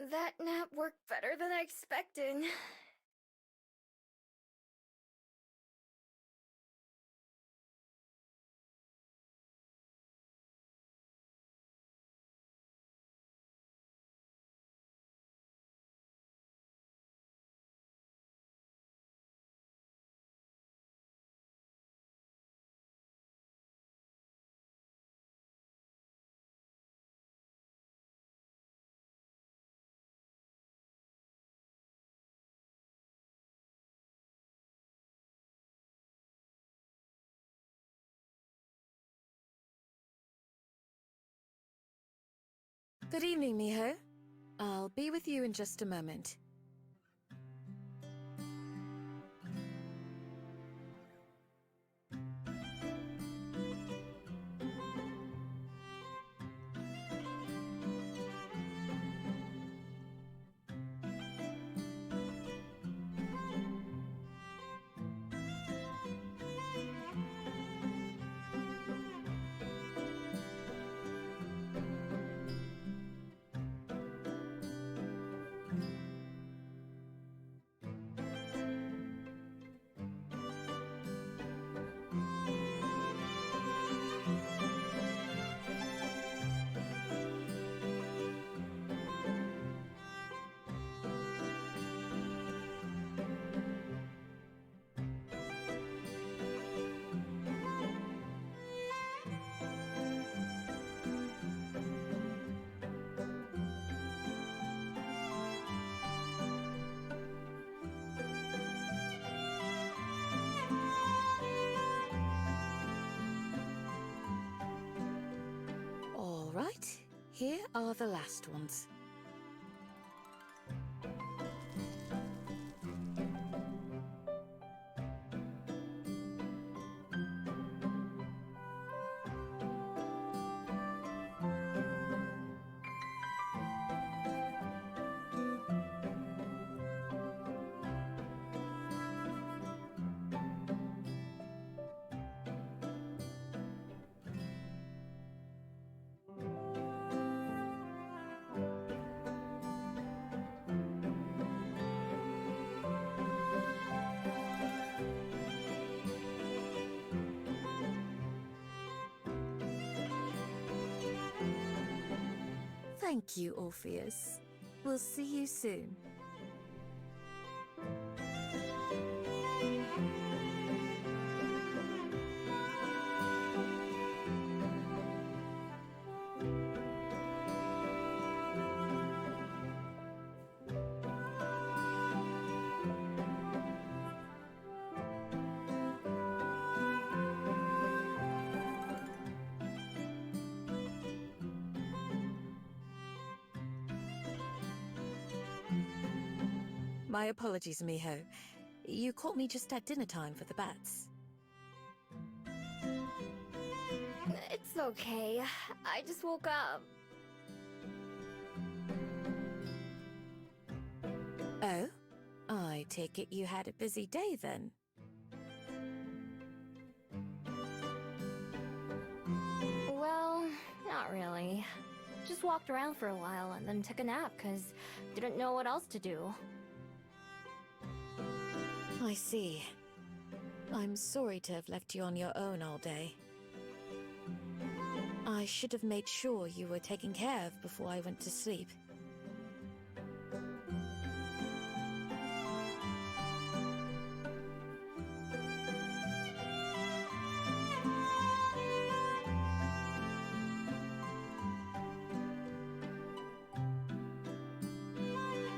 That nap worked better than I expected. Good evening, Miho. I'll be with you in just a moment. All right, here are the last ones. Thank you, Orpheus. We'll see you soon. My apologies, Miho. You caught me just at dinner time for the bats. It's okay. I just woke up. Oh? I take it you had a busy day then. Well, not really. Just walked around for a while and then took a nap because didn't know what else to do. I see. I'm sorry to have left you on your own all day. I should have made sure you were taken care of before I went to sleep.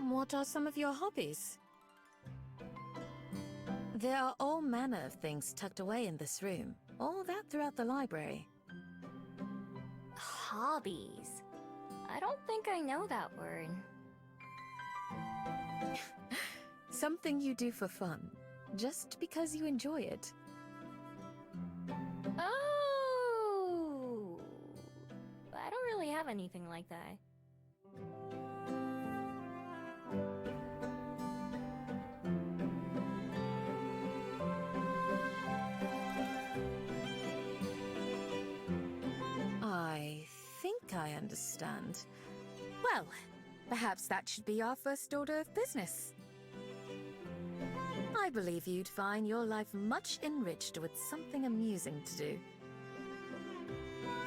What are some of your hobbies? There are all manner of things tucked away in this room, all that throughout the library. Hobbies. I don't think I know that word. Something you do for fun, just because you enjoy it. Oh! I don't really have anything like that. I think I understand. Well, Perhaps that should be our first order of business. I believe you'd find your life much enriched with something amusing to do.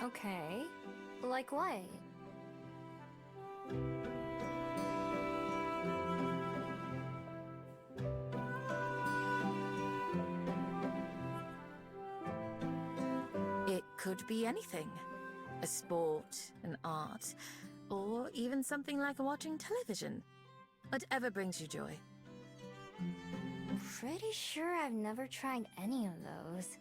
Okay. Like what? It could be anything. A sport, an art, or even something like watching television. Whatever brings you joy. Pretty sure I've never tried any of those.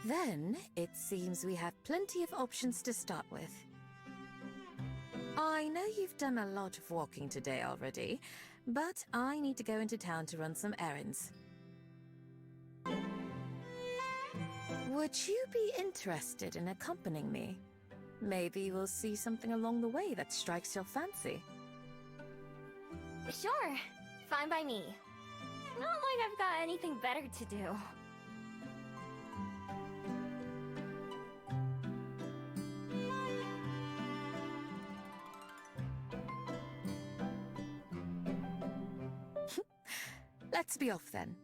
Then, it seems we have plenty of options to start with. I know you've done a lot of walking today already, but I need to go into town to run some errands. Would you be interested in accompanying me? Maybe we'll see something along the way that strikes your fancy. Sure. Fine by me. Not like I've got anything better to do. Let's be off then.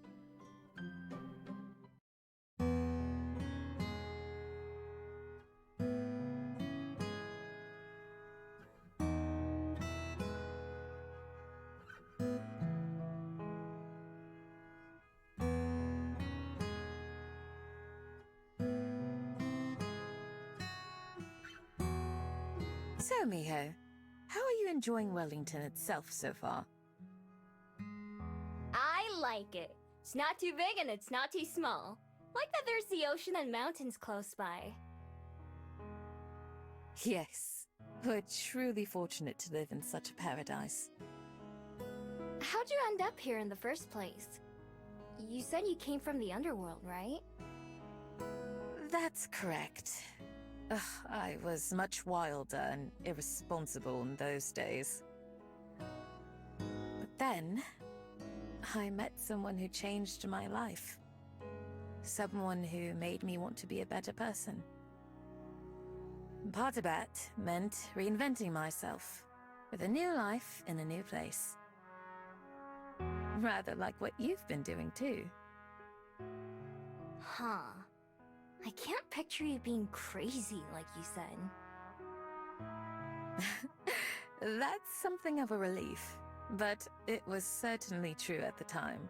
So, Miho, how are you enjoying Wellington itself so far? I like it. It's not too big and it's not too small. Like that there's the ocean and mountains close by. Yes, we're truly fortunate to live in such a paradise. How'd you end up here in the first place? You said you came from the underworld, right? That's correct. Ugh, I was much wilder and irresponsible in those days. But then, I met someone who changed my life. Someone who made me want to be a better person. Part of that meant reinventing myself, with a new life in a new place. Rather like what you've been doing too. Huh. I can't picture you being crazy like you said. That's something of a relief, but it was certainly true at the time.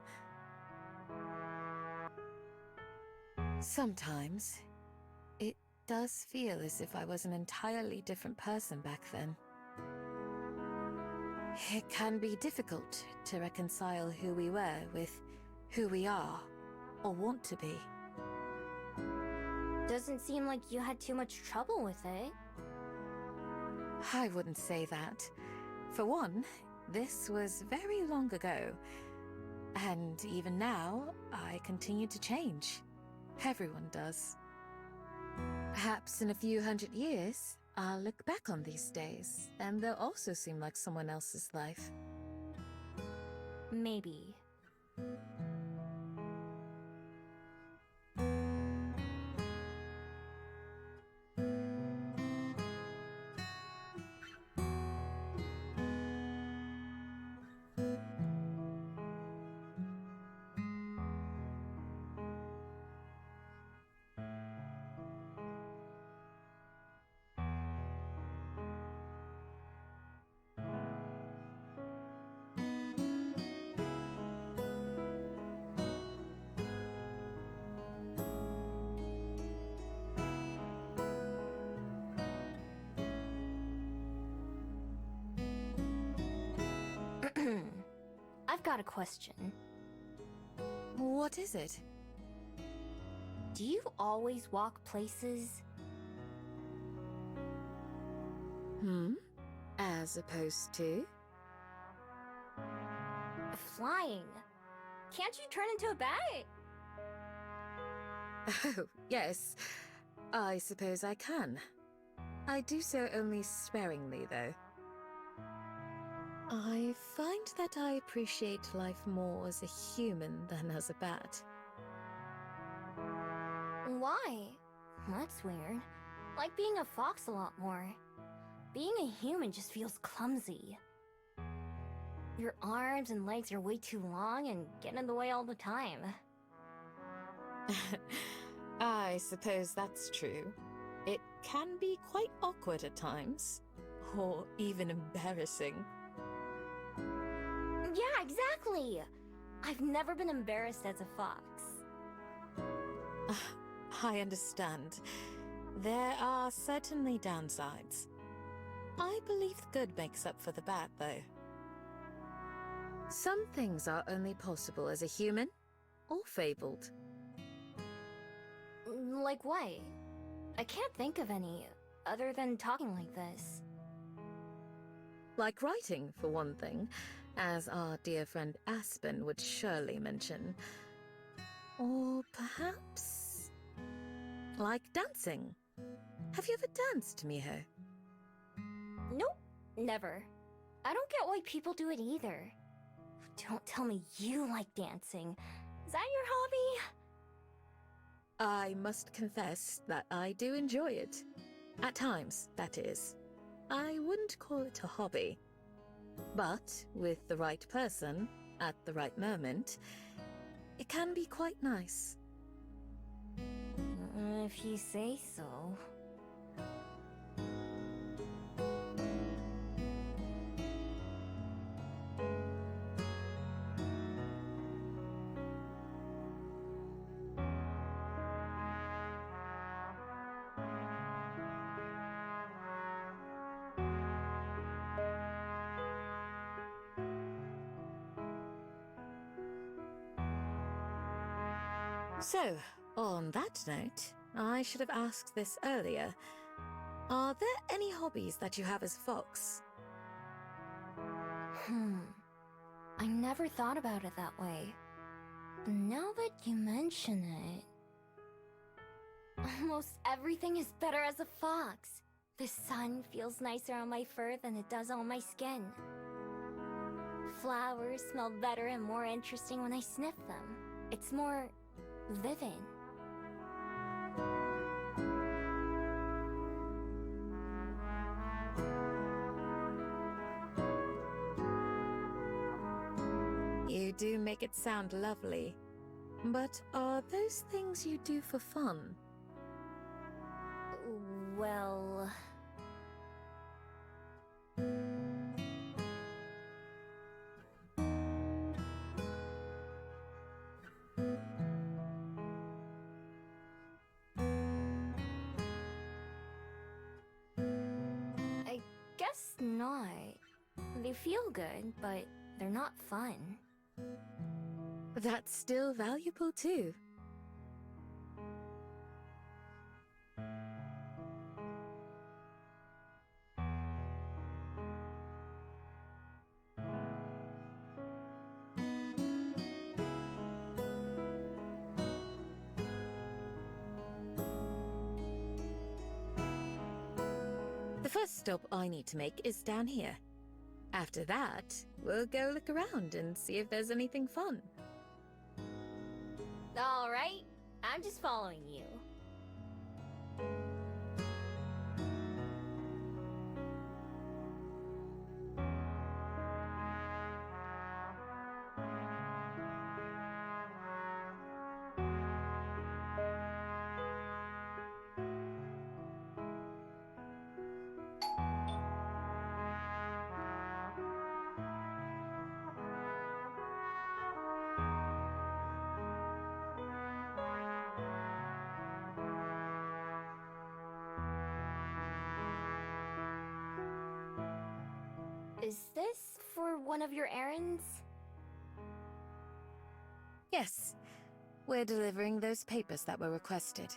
Sometimes, it does feel as if I was an entirely different person back then. It can be difficult to reconcile who we were with who we are, or want to be. Doesn't seem like you had too much trouble with it. I wouldn't say that. For one, this was very long ago. And even now, I continue to change. Everyone does. Perhaps in a few hundred years, I'll look back on these days, and they'll also seem like someone else's life. Maybe. I've got a question. What is it? Do you always walk places? As opposed to? Flying. Can't you turn into a bat? Oh, yes. I suppose I can. I do so only sparingly, though. I find that I appreciate life more as a human than as a bat. Why? That's weird. Like being a fox a lot more. being a human just feels clumsy. Your arms and legs are way too long and get in the way all the time. I suppose that's true. It can be quite awkward at times, or even embarrassing. Yeah, exactly! I've never been embarrassed as a fox. I understand. There are certainly downsides. I believe the good makes up for the bad, though. Some things are only possible as a human, or fabled. Like what? I can't think of any, other than talking like this. Like writing, for one thing, as our dear friend Aspen would surely mention. Or perhaps... like dancing. Have you ever danced, Miho? Nope, never. I don't get why people do it either. Don't tell me you like dancing. Is that your hobby? I must confess that I do enjoy it. At times, that is. I wouldn't call it a hobby. But with the right person, at the right moment, it can be quite nice. If you say so. So, on that note, I should have asked this earlier. Are there any hobbies that you have as Fox? I never thought about it that way. Now that you mention it... Almost everything is better as a fox. The sun feels nicer on my fur than it does on my skin. Flowers smell better and more interesting when I sniff them. It's more... vivid. You do make it sound lovely. But are those things you do for fun? Well... I guess not. They feel good, but they're not fun. That's still valuable too. The first stop I need to make is down here. After that, we'll go look around and see if there's anything fun. Alright, I'm just following you. Is this for one of your errands? Yes, we're delivering those papers that were requested.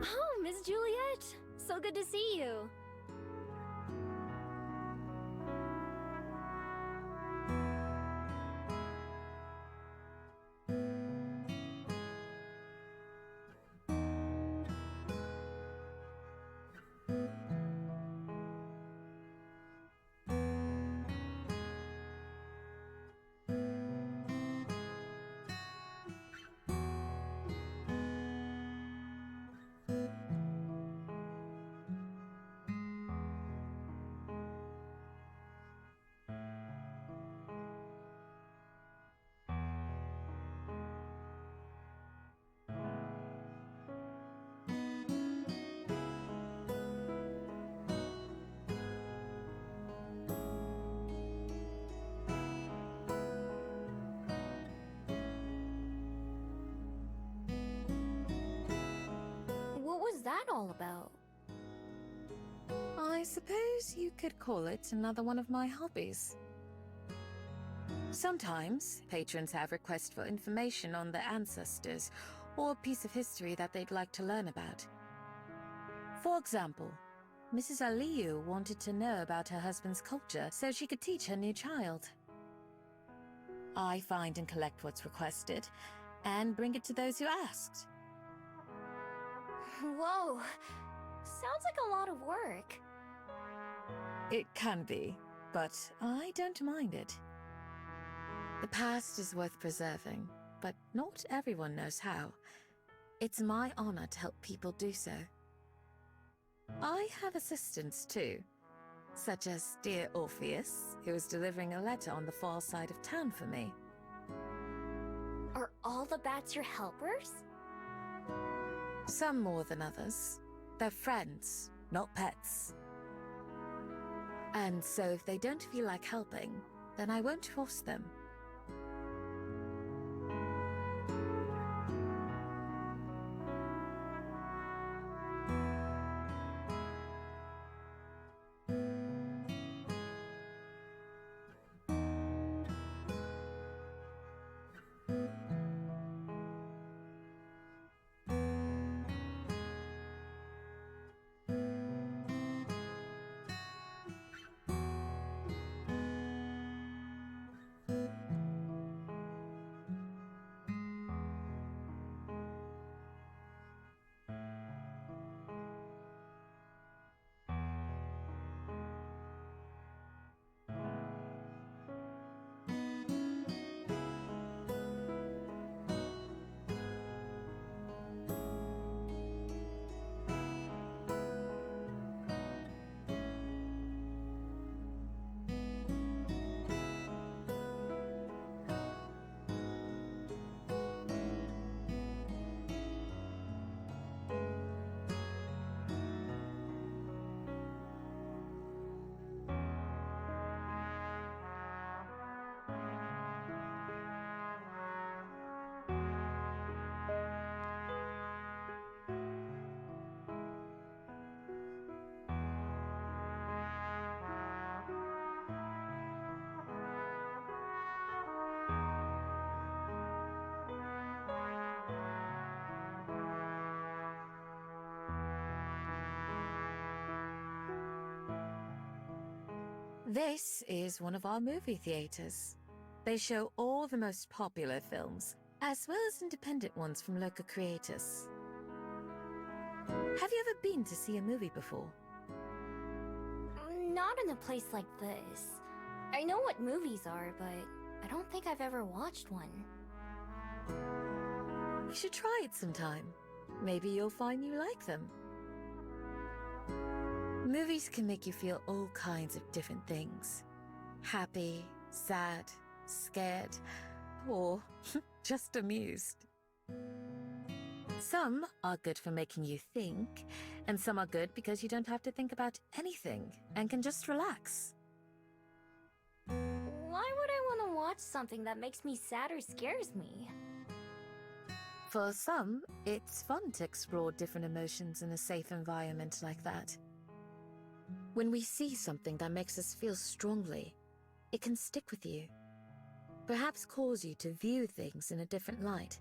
Oh, Miss Juliet! So good to see you! was that all about? I suppose you could call it another one of my hobbies. Sometimes, patrons have requests for information on their ancestors, or a piece of history that they'd like to learn about. For example, Mrs. Aliyu wanted to know about her husband's culture so she could teach her new child. I find and collect what's requested, and bring it to those who asked. Whoa, sounds like a lot of work. It can be, but I don't mind it. The past is worth preserving, but not everyone knows how. It's my honor to help people do so. I have assistants too, such as dear Orpheus, who is delivering a letter on the far side of town for me. Are all the bats your helpers? Some more than others. They're friends, not pets. And so if they don't feel like helping, then I won't force them. This is one of our movie theaters. They show all the most popular films, as well as independent ones from local creators. Have you ever been to see a movie before? Not in a place like this. I know what movies are, but I don't think I've ever watched one. You should try it sometime. Maybe you'll find you like them. Movies can make you feel all kinds of different things. Happy, sad, scared, or just amused. Some are good for making you think, and some are good because you don't have to think about anything and can just relax. Why would I want to watch something that makes me sad or scares me? For some, it's fun to explore different emotions in a safe environment like that. When we see something that makes us feel strongly, it can stick with you. Perhaps cause you to view things in a different light.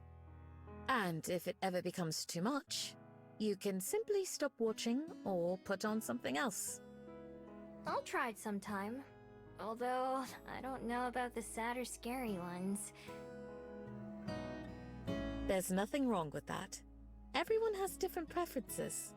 And if it ever becomes too much, you can simply stop watching or put on something else. I'll try it sometime. Although, I don't know about the sad or scary ones. There's nothing wrong with that. Everyone has different preferences.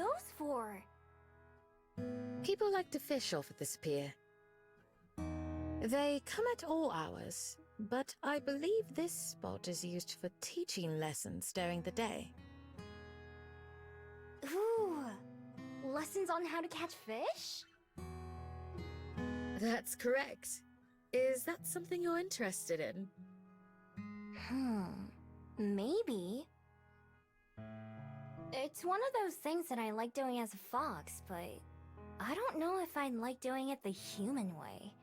those for? People like to fish off at this pier. They come at all hours, but I believe this spot is used for teaching lessons during the day. Ooh, lessons on how to catch fish? That's correct. Is that something you're interested in? Maybe. It's one of those things that I like doing as a fox, but I don't know if I'd like doing it the human way.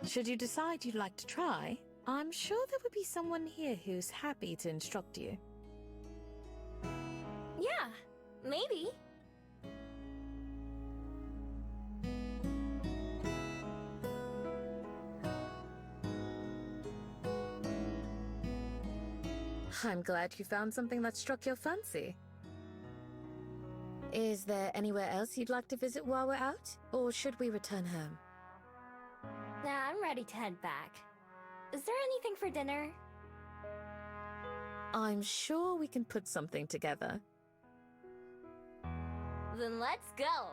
Should you decide you'd like to try, I'm sure there would be someone here who's happy to instruct you. Yeah, maybe. I'm glad you found something that struck your fancy. Is there anywhere else you'd like to visit while we're out? Or should we return home? Nah, I'm ready to head back. Is there anything for dinner? I'm sure we can put something together. Then let's go!